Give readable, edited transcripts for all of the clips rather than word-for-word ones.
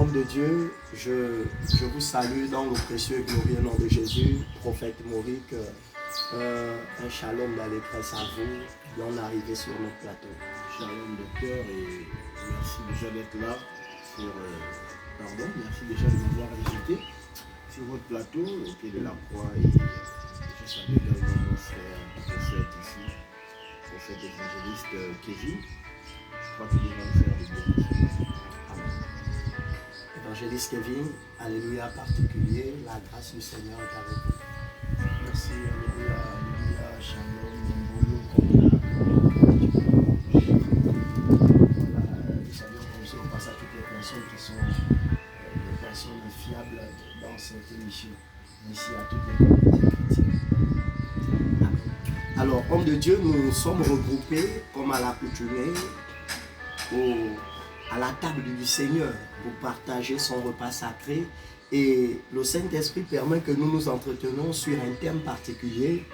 Homme de Dieu, je vous salue dans le précieux et glorieux nom de Jésus, prophète Mauric. Un shalom d'allégresse à vous, d'en arriver sur notre plateau. Shalom docteur et merci déjà d'être là merci déjà de m'avoir invité sur votre plateau, au pied de la croix, et je salue également mon frère, prophète ici, prophète évangéliste Kevin. Je crois qu'il va me faire de bien. Amen. Évangéliste Kevin, alléluia particulier, la grâce du Seigneur est avec vous. Merci, alléluia, alléluia, shalom, mbolo, voilà, nous saluons comme ça, on passe à toutes les personnes qui sont des personnes fiables dans cette émission. Merci à toutes les communautés chrétiennes. Alors, homme de Dieu, nous sommes regroupés, comme à l'accoutumée, à la table du Seigneur pour partager son repas sacré. Et le Saint-Esprit permet que nous nous entretenons sur un thème particulier.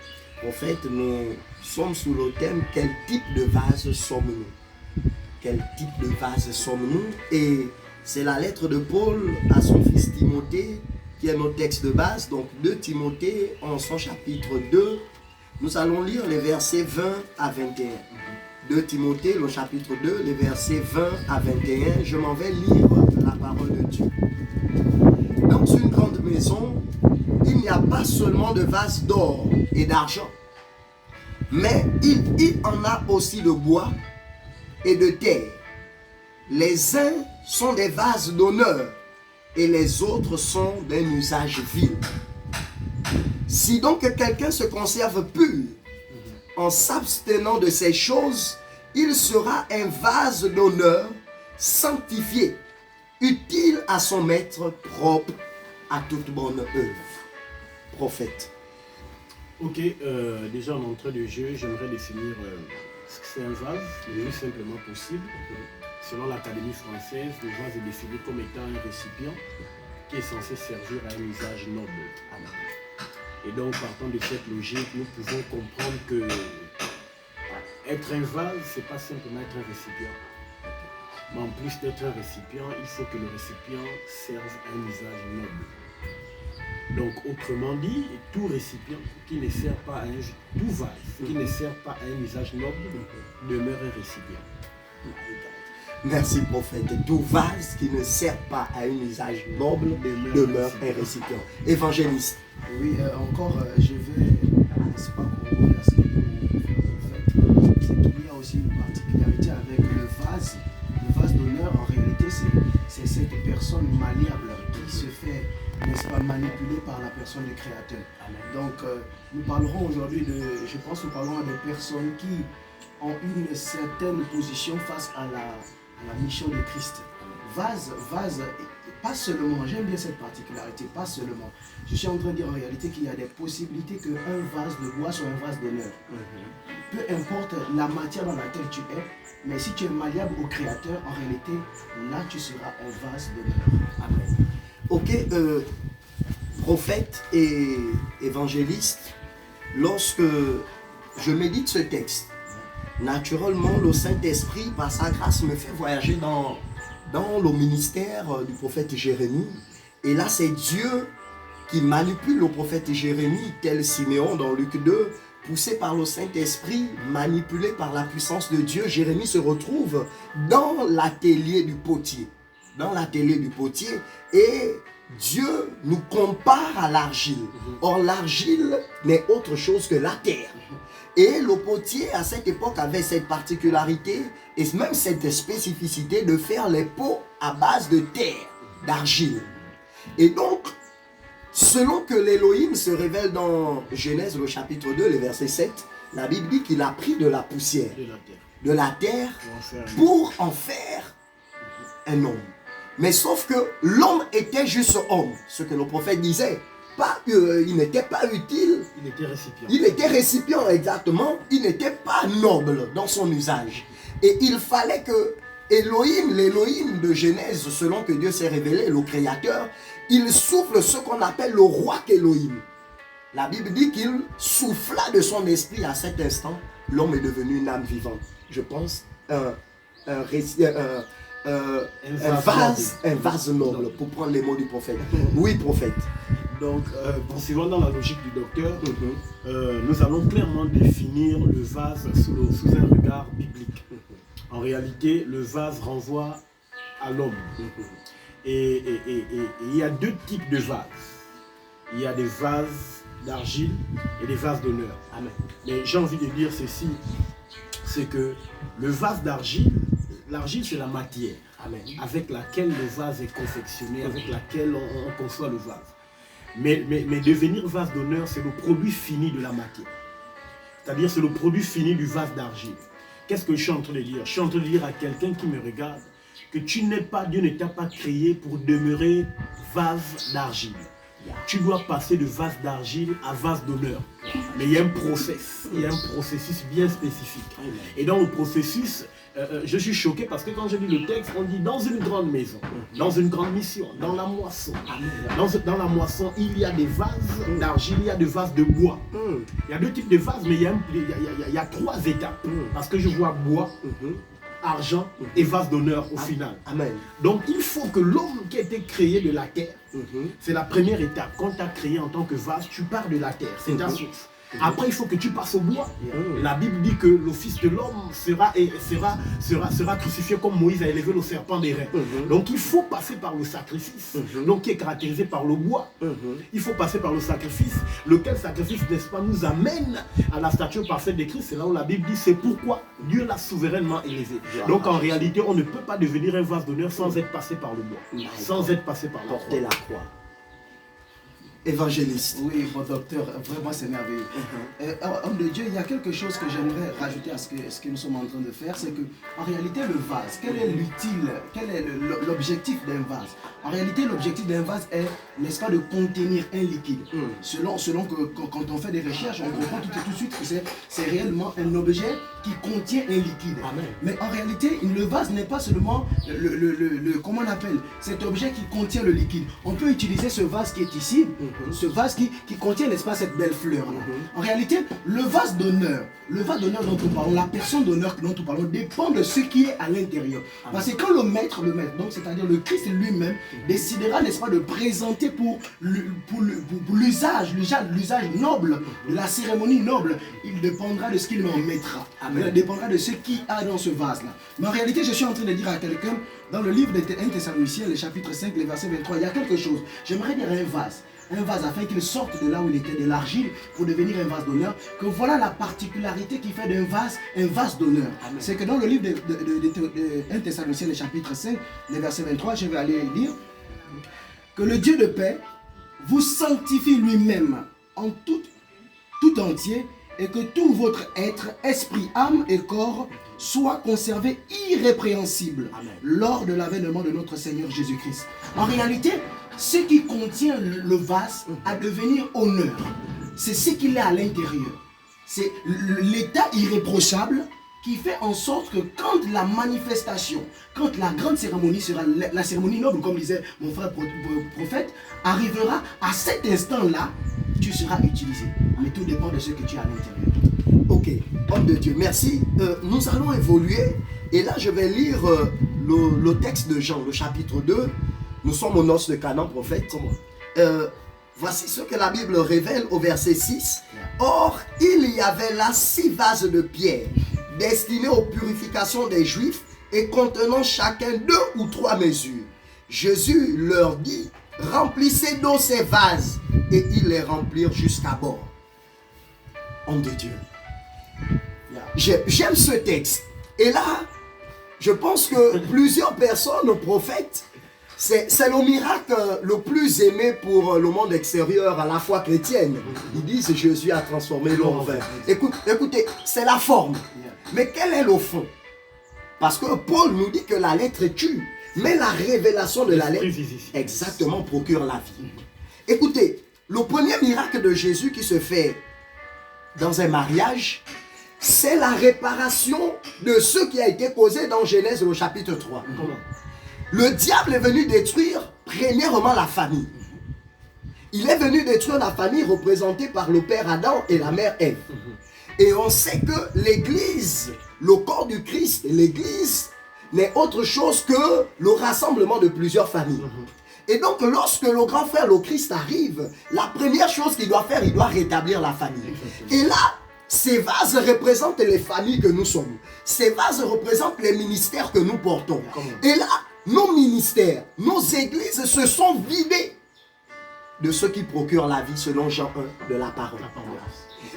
En fait, nous sommes sous le thème « Quel type de vase sommes-nous » Quel type de vase sommes-nous? Et c'est la lettre de Paul à son fils Timothée qui est notre texte de base. Donc 2 Timothée en son chapitre 2. Nous allons lire les versets 20 à 21. 2 Timothée, le chapitre 2, les versets 20 à 21. Je m'en vais lire la parole de Dieu. Dans une grande maison, il n'y a pas seulement de vases d'or et d'argent, mais il en a aussi de bois et de terre. Les uns sont des vases d'honneur et les autres sont d'un usage vil. Si donc quelqu'un se conserve pur en s'abstenant de ces choses, il sera un vase d'honneur sanctifié, utile à son maître, propre à toute bonne œuvre. Prophète. Ok, déjà en entrée de jeu, j'aimerais définir ce que c'est un vase, le plus simplement possible. Selon l'Académie française, le vase est défini comme étant un récipient qui est censé servir à un usage noble. Amen. Et donc, partant de cette logique, nous pouvons comprendre que être un vase, ce n'est pas simplement être un récipient. Mais en plus d'être un récipient, il faut que le récipient serve à un usage noble. Donc, autrement dit, tout récipient qui ne sert pas à tout vase qui ne sert pas à un usage noble demeure un récipient. Merci prophète. Tout vase qui ne sert pas à un usage noble demeure un récipient. Évangéliste. Oui, encore, je vais, c'est pas corroborer à ce que vous faites, c'est qu'il y a aussi une particularité avec le vase. Le vase d'honneur, en réalité, c'est cette personne malléable qui se fait, n'est-ce pas, manipuler par la personne du Créateur. Amen. Donc, nous parlerons aujourd'hui je pense que nous parlerons de personnes qui ont une certaine position face à la mission de Christ. Vase, pas seulement, j'aime bien cette particularité, pas seulement. Je suis en train de dire en réalité qu'il y a des possibilités qu'un vase de bois soit un vase d'honneur. Peu importe la matière dans laquelle tu es, mais si tu es malléable au Créateur, en réalité, là tu seras un vase d'honneur. Amen. Ok, prophète et évangéliste, lorsque je médite ce texte, naturellement le Saint-Esprit, par sa grâce, me fait voyager dans le ministère du prophète Jérémie. Et là, c'est Dieu qui manipule le prophète Jérémie, tel Siméon dans Luc 2, poussé par le Saint-Esprit, manipulé par la puissance de Dieu. Jérémie se retrouve dans l'atelier du potier. Dans l'atelier du potier. Et Dieu nous compare à l'argile. Or, l'argile n'est autre chose que la terre. Et le potier, à cette époque, avait cette particularité et même cette spécificité de faire les pots à base de terre, d'argile. Et donc, selon que l'Élohim se révèle dans Genèse, le chapitre 2, le verset 7, la Bible dit qu'il a pris de la poussière, de la terre pour en faire un homme. Mais sauf que l'homme était juste homme, ce que le prophète disait. Il n'était pas utile. Il était récipient. Il était récipient, exactement. Il n'était pas noble dans son usage. Et il fallait que l'Élohim de Genèse, selon que Dieu s'est révélé, le Créateur, il souffle ce qu'on appelle le roi Elohim. La Bible dit qu'il souffla de son esprit à cet instant. L'homme est devenu une âme vivante. Je pense un vase noble, pour prendre les mots du prophète. Oui, prophète. Donc, poursuivant dans la logique du docteur, nous allons clairement définir le vase sous un regard biblique. En réalité, le vase renvoie à l'homme. Et il y a deux types de vases. Il y a des vases d'argile et des vases d'honneur. Amen. Mais j'ai envie de dire ceci, c'est que le vase d'argile, l'argile c'est la matière. Amen. Avec laquelle le vase est confectionné, avec laquelle on conçoit le vase. Mais devenir vase d'honneur, c'est le produit fini de la matière. C'est-à-dire c'est le produit fini du vase d'argile. Qu'est-ce que je suis en train de dire? Je suis en train de dire à quelqu'un qui me regarde que Dieu ne t'a pas créé pour demeurer vase d'argile. Tu dois passer de vase d'argile à vase d'honneur. Mais il y a un processus bien spécifique. Et dans le processus, je suis choqué parce que quand je lis le texte, on dit dans une grande maison, dans une grande mission, dans la moisson. Dans la moisson, il y a des vases d'argile, il y a des vases de bois. Il y a deux types de vases, mais il y a trois étapes. Parce que je vois bois, argent et vase d'honneur au final. Amen. Donc il faut que l'homme qui a été créé de la terre, c'est la première étape. Quand tu as créé en tant que vase, tu pars de la terre, c'est ta source. Après, il faut que tu passes au bois. La Bible dit que le Fils de l'homme sera crucifié comme Moïse a élevé le serpent des reins. Donc, il faut passer par le sacrifice, donc qui est caractérisé par le bois. Il faut passer par le sacrifice, lequel sacrifice, n'est-ce pas, nous amène à la stature parfaite de Christ. C'est là où la Bible dit, c'est pourquoi Dieu l'a souverainement élevé. Donc, en réalité, on ne peut pas devenir un vase d'honneur sans être passé par le bois, sans être passé par la croix. Porter la croix. Évangéliste. Oui, mon docteur, vraiment c'est merveilleux. Homme de Dieu, il y a quelque chose que j'aimerais rajouter à ce que nous sommes en train de faire, c'est que en réalité le vase, quel est l'utile, quel est l'objectif d'un vase? En réalité, l'objectif d'un vase est, n'est-ce pas, de contenir un liquide. Selon que quand on fait des recherches, on comprend tout de suite que c'est réellement un objet qui contient un liquide. Amen. Mais en réalité, le vase n'est pas seulement comment on appelle, cet objet qui contient le liquide. On peut utiliser ce vase qui est ici, ce vase qui contient, n'est-ce pas, cette belle fleur. En réalité, le vase d'honneur dont nous parlons, la personne d'honneur dont nous parlons, dépend de ce qui est à l'intérieur. Parce que quand le maître, donc c'est-à-dire le Christ lui-même, décidera, n'est-ce pas, de présenter pour l'usage noble, de la cérémonie noble, il dépendra de ce qu'il en mettra. Il dépendra de ce qu'il y a dans ce vase-là. Mais en réalité, je suis en train de dire à quelqu'un, dans le livre de 1 Thessaloniciens, le chapitre 5, le verset 23, il y a quelque chose. J'aimerais dire un vase afin qu'il sorte de là où il était, de l'argile, pour devenir un vase d'honneur, que voilà la particularité qui fait d'un vase un vase d'honneur. C'est que dans le livre de 1 Thessaloniciens, le chapitre 5, le verset 23, je vais aller lire, que le Dieu de paix vous sanctifie lui-même en tout entier, et que tout votre être, esprit, âme et corps soit conservé irrépréhensible lors de l'avènement de notre Seigneur Jésus-Christ. En réalité, ce qui contient le vase à devenir honneur, c'est ce qu'il est à l'intérieur. C'est l'état irréprochable qui fait en sorte que quand la manifestation, quand la grande cérémonie sera, la cérémonie noble, comme disait mon frère prophète, arrivera à cet instant-là, tu seras utilisé. Mais tout dépend de ce que tu as à l'intérieur. Ok, homme de Dieu, merci. Nous allons évoluer. Et là, je vais lire le texte de Jean, le chapitre 2. Nous sommes aux noces de Canaan, prophète. Voici ce que la Bible révèle au verset 6. Or, il y avait là 6 vases de pierre, destinés aux purifications des Juifs et contenant chacun 2 ou 3 mesures. Jésus leur dit, remplissez d'eau ces vases, et ils les remplirent jusqu'à bord. Homme de Dieu. J'aime ce texte. Et là, je pense que plusieurs personnes, prophètes, c'est le miracle le plus aimé pour le monde extérieur à la foi chrétienne. Ils disent Jésus a transformé l'eau en vin. Écoutez, c'est la forme. Mais quel est le fond? Parce que Paul nous dit que la lettre tue, mais la révélation de la lettre exactement procure la vie. Écoutez, le premier miracle de Jésus qui se fait dans un mariage, c'est la réparation de ce qui a été causé dans Genèse le chapitre 3. Le diable est venu détruire premièrement la famille. Il est venu détruire la famille représentée par le père Adam et la mère Ève. Et on sait que l'église, le corps du Christ, l'église n'est autre chose que le rassemblement de plusieurs familles. Et donc, lorsque le grand frère, le Christ arrive, la première chose qu'il doit faire, il doit rétablir la famille. Et là, ces vases représentent les familles que nous sommes. Ces vases représentent les ministères que nous portons. Et là, nos ministères, nos églises se sont vidées de ce qui procure la vie selon Jean 1 de la parole.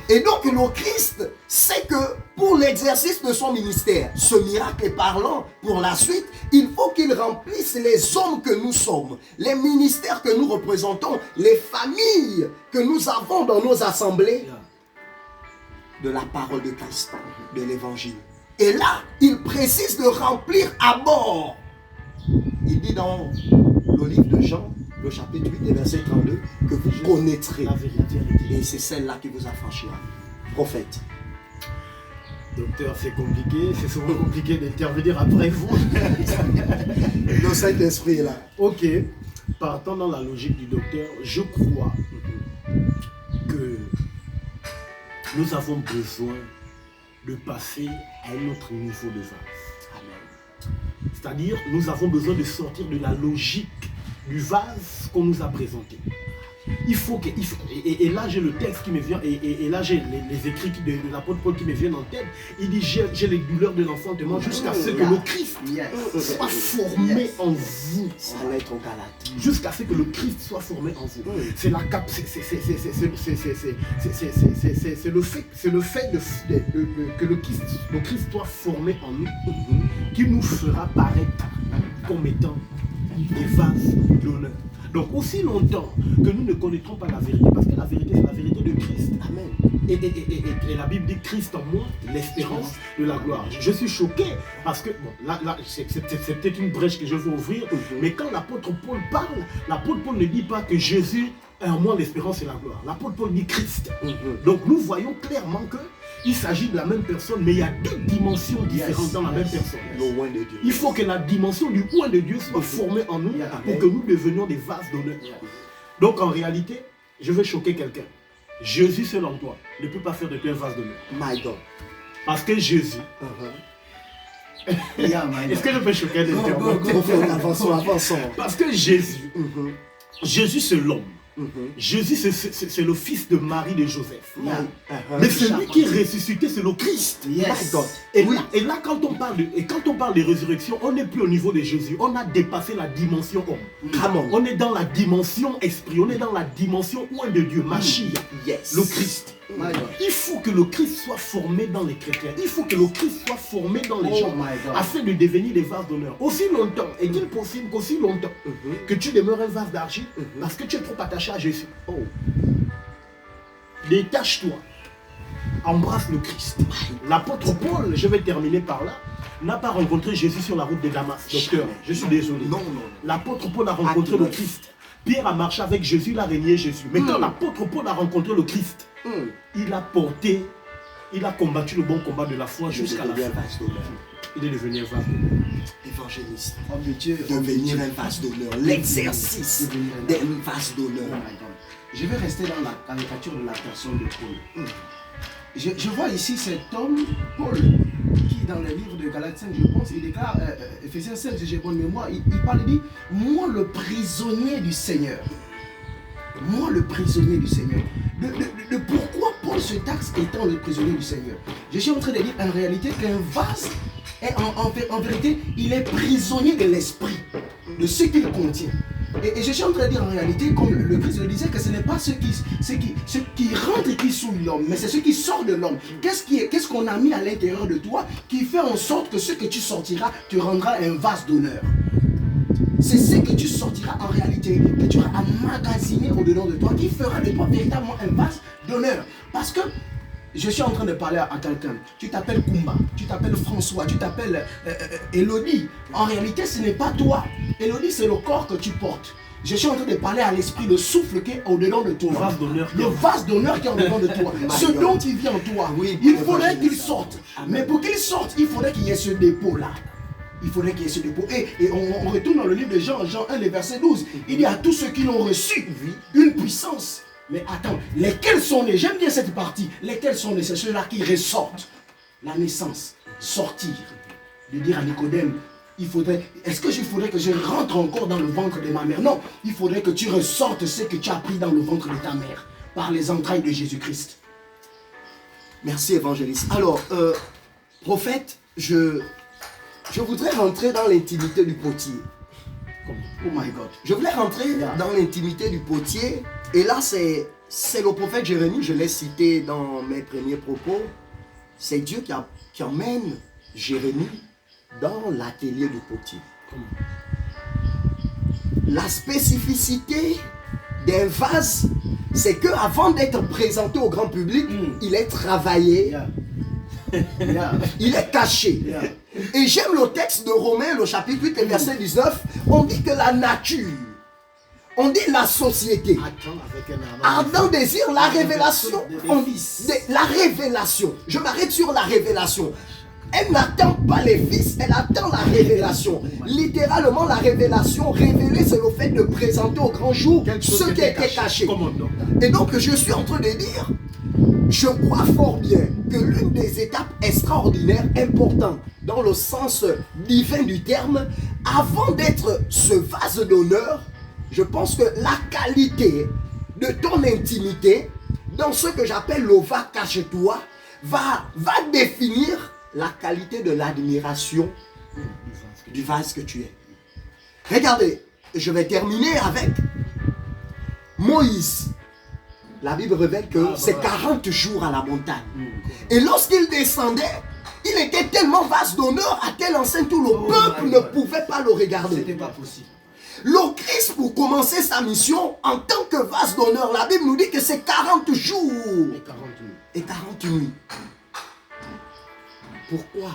Et donc le Christ sait que pour l'exercice de son ministère, ce miracle est parlant pour la suite, il faut qu'il remplisse les hommes que nous sommes, les ministères que nous représentons, les familles que nous avons dans nos assemblées de la parole de Christ, de l'évangile. Et là, il précise de remplir à bord. Il dit dans le livre de Jean, le chapitre 8 et verset 32, que vous connaîtrez la vérité. Et c'est celle-là qui vous affranchira. Prophète. Docteur, c'est compliqué, c'est souvent compliqué d'intervenir après vous. Le Saint-Esprit est là. Ok, partant dans la logique du docteur, je crois que nous avons besoin de passer à un autre niveau de vase. Amen. C'est-à-dire, nous avons besoin de sortir de la logique du vase qu'on nous a présenté. Il faut que, et là j'ai le texte qui me vient, et là j'ai les écrits de l'apôtre Paul qui me viennent en tête. Il dit j'ai les douleurs de l'enfantement jusqu'à ce que le Christ soit formé en vous. Ça va être au Galate. Jusqu'à ce que le Christ soit formé en vous. C'est la cap, c'est le fait que le Christ soit formé en nous qui nous fera paraître comme étant des vases d'honneur. Donc aussi longtemps que nous ne connaîtrons pas la vérité, parce que la vérité c'est la vérité de Christ. Amen. Et la Bible dit Christ en moi, l'espérance de la gloire. Je suis choqué parce que, bon, là c'est peut-être une brèche que je veux ouvrir, mais quand l'apôtre Paul parle, l'apôtre Paul ne dit pas que Jésus est en moi l'espérance et la gloire. L'apôtre Paul dit Christ. Donc nous voyons clairement que il s'agit de la même personne, mais il y a deux dimensions différentes dans la même personne. Il faut que la dimension du oint de Dieu soit formée en nous pour que nous devenions des vases d'honneur. Donc en réalité, je vais choquer quelqu'un. Jésus seul en toi ne peut pas faire de toi un vase d'honneur. My God. Parce que Jésus... Est-ce que je peux choquer des Avançons. Parce que Jésus, Jésus c'est l'homme. Jésus c'est le fils de Marie de Joseph. Mais celui qui est ressuscité c'est le Christ. Et là quand on parle de résurrection, on n'est plus au niveau de Jésus. On a dépassé la dimension homme. On est dans la dimension esprit. On est dans la dimension oint de Dieu, Mashiach, le Christ. Il faut que le Christ soit formé dans les chrétiens. Il faut que le Christ soit formé dans les gens afin de devenir des vases d'honneur. Aussi longtemps, est-il possible qu'aussi longtemps que tu demeures un vase d'argile parce que tu es trop attaché à Jésus. Détache-toi. Embrasse le Christ. L'apôtre Paul, je vais terminer par là, n'a pas rencontré Jésus sur la route de Damas. Docteur, je suis désolé. Non. L'apôtre Paul a rencontré le Christ. Pierre a marché avec Jésus, il a régné Jésus. Mais quand l'apôtre Paul a rencontré le Christ, il a combattu le bon combat de la foi jusqu'à la fin. Il est devenu un vase d'honneur. Évangéliste. Devenir un vase d'honneur. L'exercice d'un vase d'honneur. Je vais rester dans la caricature de la personne de Paul. Je vois ici cet homme, Paul, qui dans le livre de Galates 5, je pense, il déclare, Ephésiens 5, si j'ai bonne mémoire, il parle, il dit, moi le prisonnier du Seigneur. Moi le prisonnier du Seigneur. De pourquoi Paul se taxe étant le prisonnier du Seigneur? Je suis en train de dire en réalité qu'un vase, en vérité, il est prisonnier de l'esprit, de ce qu'il contient. Et je suis en train de dire en réalité, comme le Christ le disait, que ce n'est pas ce qui rentre et qui souille l'homme, mais c'est ce qui sort de l'homme. Qu'est-ce qu'on a mis à l'intérieur de toi qui fait en sorte que ce que tu sortiras te rendra un vase d'honneur? C'est ce que tu sortiras en réalité, que tu auras emmagasiné au-dedans de toi, qui fera de toi véritablement un vase d'honneur. Parce que je suis en train de parler à quelqu'un, tu t'appelles Kumba, tu t'appelles François, tu t'appelles Elodie. En réalité, ce n'est pas toi. Elodie, c'est le corps que tu portes. Je suis en train de parler à l'esprit, le souffle qui est au-dedans de toi. Le vase d'honneur qui est au-dedans de toi. Ce dont il vient en toi. Il faudrait qu'il sorte. Mais pour qu'il sorte, il faudrait qu'il y ait ce dépôt-là. Il faudrait qu'il y ait ce dépôt. Et on retourne dans le livre de Jean 1, le verset 12. Il dit à tous ceux qui l'ont reçu une puissance. Mais attends, lesquels sont nés? J'aime bien cette partie. Lesquels sont nés? C'est ceux-là qui ressortent. La naissance, sortir. De dire à Nicodème, Est-ce qu'il faudrait que je rentre encore dans le ventre de ma mère? Non, il faudrait que tu ressortes ce que tu as pris dans le ventre de ta mère, par les entrailles de Jésus-Christ. Merci, évangéliste. Alors, prophète, je voudrais rentrer dans l'intimité du potier. Oh my God. Je voulais rentrer dans l'intimité du potier. Et là, c'est le prophète Jérémie, je l'ai cité dans mes premiers propos. C'est Dieu qui emmène Jérémie dans l'atelier du potier. La spécificité d'un vase, c'est qu'avant d'être présenté au grand public, il est travaillé, il est caché. Et j'aime le texte de Romains, le chapitre 8 et verset 19, on dit que la nature, on dit la société, ardent désir, la révélation, la révélation, je m'arrête sur la révélation. Elle n'attend pas les fils, elle attend la révélation. Littéralement, la révélation révélée, c'est le fait de présenter au grand jour ce qui était caché. Et donc, je suis en train de dire, je crois fort bien que l'une des étapes extraordinaires, importantes, dans le sens divin du terme, avant d'être ce vase d'honneur, je pense que la qualité de ton intimité, dans ce que j'appelle le va cache-toi, va définir la qualité de l'admiration du vase que tu es. Regardez, je vais terminer avec Moïse. La Bible révèle que c'est 40 jours à la montagne. Et lorsqu'il descendait, il était tellement vase d'honneur à telle enseigne tout le peuple ne pouvait pas le regarder. C'était pas possible. Le Christ, pour commencer sa mission, en tant que vase d'honneur, la Bible nous dit que c'est 40 jours et 40 nuits. Pourquoi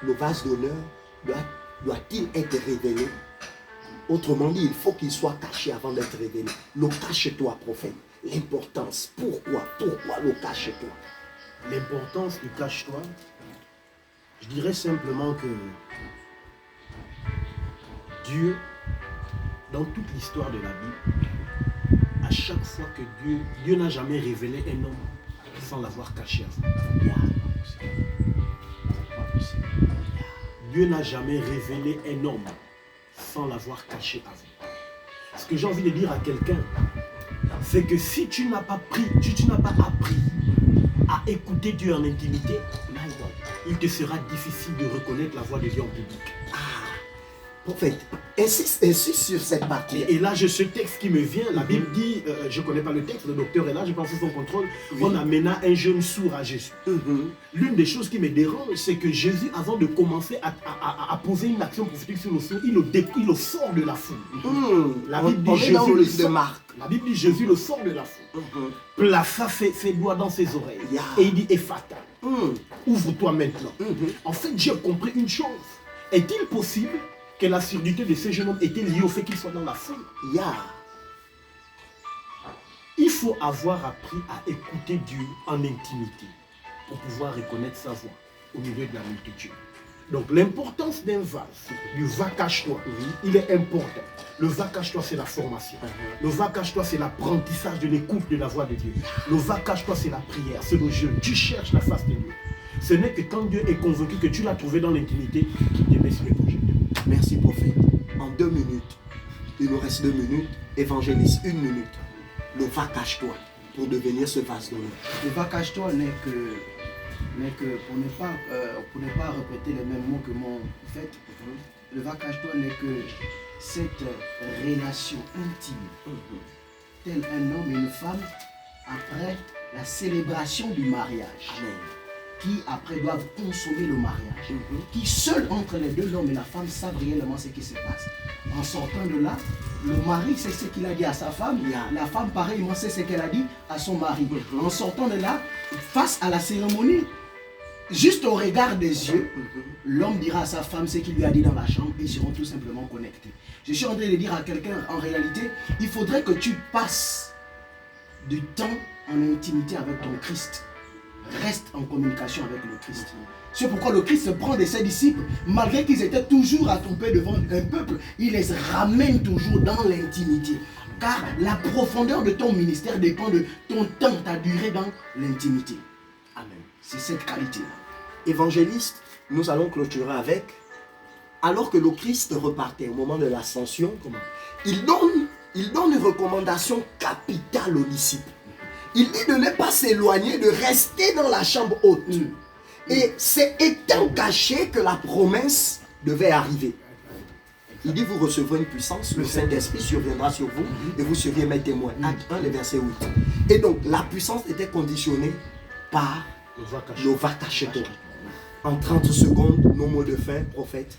le vase d'honneur doit-il être révélé? Autrement dit, il faut qu'il soit caché avant d'être révélé. Le cache-toi, prophète. L'importance. Pourquoi le cache-toi? L'importance du cache-toi, je dirais simplement que Dieu, dans toute l'histoire de la Bible, à chaque fois que Dieu n'a jamais révélé un homme sans l'avoir caché avant. Dieu n'a jamais révélé un homme sans l'avoir caché avant. Ce que j'ai envie de dire à quelqu'un, c'est que si tu n'as pas appris à écouter Dieu en intimité, il te sera difficile de reconnaître la voix de Dieu en public. Prophète, insiste sur cette partie. Et là, j'ai ce texte qui me vient. La Bible dit, je ne connais pas le texte, le docteur est là, je pense sous son contrôle. On amena un jeune sourd à Jésus. L'une des choses qui me dérange, c'est que Jésus, avant de commencer à poser une action prophétique sur le sourd, il le sort de la foule. La Bible dit Jésus le sort de la foule. Plaça ses doigts dans ses oreilles. Et il dit, Ephata, ouvre-toi maintenant. En fait, j'ai compris une chose. Est-il possible que la surdité de ce jeune homme était liée au fait qu'il soit dans la foule? Il faut avoir appris à écouter Dieu en intimité pour pouvoir reconnaître sa voix au milieu de la multitude. Donc l'importance d'un vase, du va cache-toi, il est important. Le va cache-toi, c'est la formation. Le va cache-toi, c'est l'apprentissage de l'écoute de la voix de Dieu. Le va cache-toi, c'est la prière, c'est le jeûne. Tu cherches la face de Dieu. Ce n'est que quand Dieu est convaincu que tu l'as trouvé dans l'intimité qu'il te met sur les projets. Merci, prophète. En 2 minutes, il nous reste 2 minutes, évangéliste, 1 minute. Le va cache-toi pour devenir ce vase d'honneur. Le va cache-toi n'est que pour ne pas répéter les mêmes mots que mon prophète, le va cache-toi n'est que cette relation intime, tel un homme et une femme après la célébration du mariage. Amen. Qui après doivent consommer le mariage, qui seul entre les deux, l'homme et la femme, savent réellement ce qui se passe. En sortant de là, le mari sait ce qu'il a dit à sa femme, la femme pareillement sait ce qu'elle a dit à son mari. En sortant de là, face à la cérémonie, juste au regard des yeux, l'homme dira à sa femme ce qu'il lui a dit dans la chambre et ils seront tout simplement connectés. Je suis en train de dire à quelqu'un, en réalité, il faudrait que tu passes du temps en intimité avec ton Christ. Reste en communication avec le Christ. C'est pourquoi le Christ prend de ses disciples, malgré qu'ils étaient toujours attroupés devant un peuple, il les ramène toujours dans l'intimité. Car la profondeur de ton ministère dépend de ton temps, ta durée dans l'intimité. Amen. C'est cette qualité-là. Évangéliste, nous allons clôturer avec alors que le Christ repartait au moment de l'ascension, il donne une recommandation capitale aux disciples. Il dit de ne pas s'éloigner, de rester dans la chambre haute. Et c'est étant caché que la promesse devait arriver. Il dit, vous recevrez une puissance, le Saint-Esprit surviendra sur vous et vous seriez mes témoins. Acte 1, le verset 8. Et donc, la puissance était conditionnée par le Vakacheto. En 30 secondes, nos mots de fin, prophète.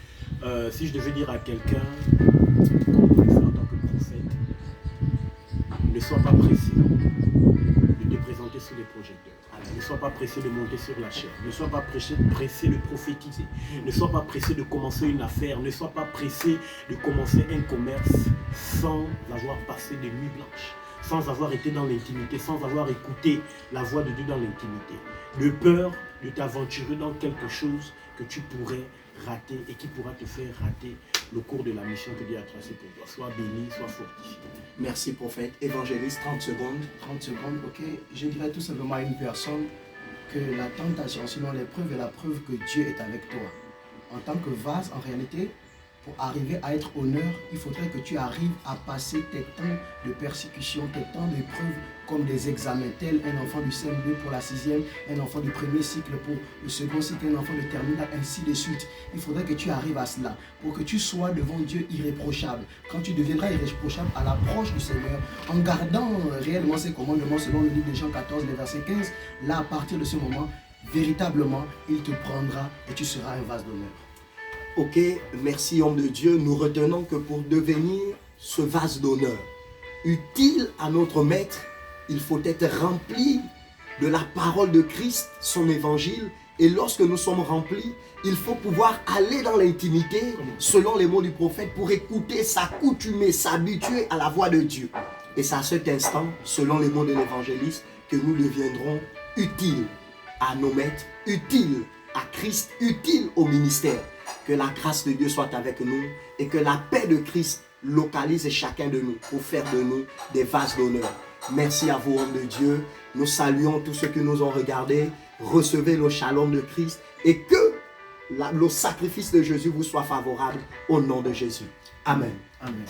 Si je devais dire à quelqu'un, comment le faire en tant que prophète, ne sois pas pressé de te présenter sous les projecteurs. Ne sois pas pressé de monter sur la chair. Ne sois pas pressé de prophétiser. Ne sois pas pressé de commencer une affaire. Ne sois pas pressé de commencer un commerce sans avoir passé des nuits blanches, sans avoir été dans l'intimité, sans avoir écouté la voix de Dieu dans l'intimité. De peur de t'aventurer dans quelque chose que tu pourrais rater et qui pourra te faire rater le cours de la mission que Dieu a tracée pour toi. Sois béni, sois fortifié. Merci prophète. Évangéliste, 30 secondes. 30 secondes, ok. Je dirais tout simplement à une personne que la tentation, sinon l'épreuve est la preuve que Dieu est avec toi. En tant que vase, en réalité, pour arriver à être honneur, il faudrait que tu arrives à passer tes temps de persécution, tes temps d'épreuve comme des examens, tel un enfant du CM2 pour la 6e, un enfant du premier cycle pour le second cycle, un enfant de terminale, ainsi de suite. Il faudrait que tu arrives à cela pour que tu sois devant Dieu irréprochable. Quand tu deviendras irréprochable à l'approche du Seigneur, en gardant réellement ses commandements selon le livre de Jean 14, le verset 15, là à partir de ce moment, véritablement, il te prendra et tu seras un vase d'honneur. Ok, merci homme de Dieu. Nous retenons que pour devenir ce vase d'honneur, utile à notre maître, il faut être rempli de la parole de Christ, son évangile. Et lorsque nous sommes remplis, il faut pouvoir aller dans l'intimité, selon les mots du prophète, pour écouter, s'accoutumer, s'habituer à la voix de Dieu. Et c'est à cet instant, selon les mots de l'évangéliste, que nous deviendrons utiles à nos maîtres, utiles à Christ, utiles au ministère. Que la grâce de Dieu soit avec nous et que la paix de Christ localise chacun de nous pour faire de nous des vases d'honneur. Merci à vous, hommes de Dieu. Nous saluons tous ceux qui nous ont regardés. Recevez le shalom de Christ et que le sacrifice de Jésus vous soit favorable au nom de Jésus. Amen. Amen.